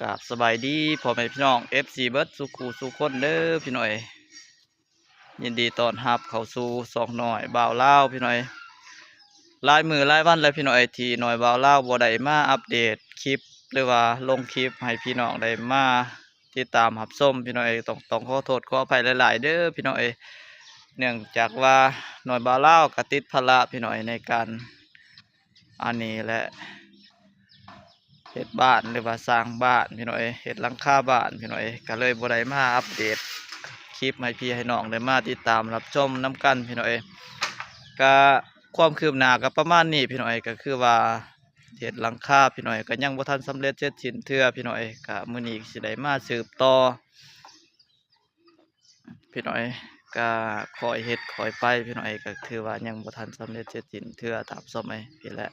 กราบสบายดีพ่อแม่พี่น้อง FC เบิร์ดสุขูสุขคนเด้อพี่น้อยยินดีต้อนรับเข้าสู่สองหน่อยบ่าวเล่าวพี่น้อยหลายมือหลายวันแล้วพี่น้อยที่หน่อยบ่าวเล่าวบ่ได้มาอัปเดตคลิปหรือว่าลงคลิปให้พี่น้องได้มาติดตามรับชมพี่น้อยต้องขอโทษขออภัยหลายๆเด้อพี่น้อยเนื่องจากว่าหน่อยบ่าวเล่าวก็ติดภาระพี่น้อยในการอันนี้และเฮ็ดบ้านหรือว่าสร้างบ้านพี่น้อยเฮ็ดหลังคาบ้านพี่น้อยก็เลยบ่ได้มาอัปเดตคลิปให้พี่ให้น้องได้มาติดตามรับชมน้กันพี่น้อยก็ความคืบหน้าก็ประมาณนี้พี่น้อยก็คือว่าเฮ็ดหลังคาพี่น้อยก็ยังบ่ทันสำเร็จเสร็จสิ้นเทื่อพี่น้อยก็มื้อนี้สิได้มาสืบต่อพี่น้อยก็ค่อยเฮ็ดค่อยไปพี่น้อยก็คือว่ายังบ่ทันสำเร็จเสร็จสิ้นเทื่อตามสมัยพี่แหละ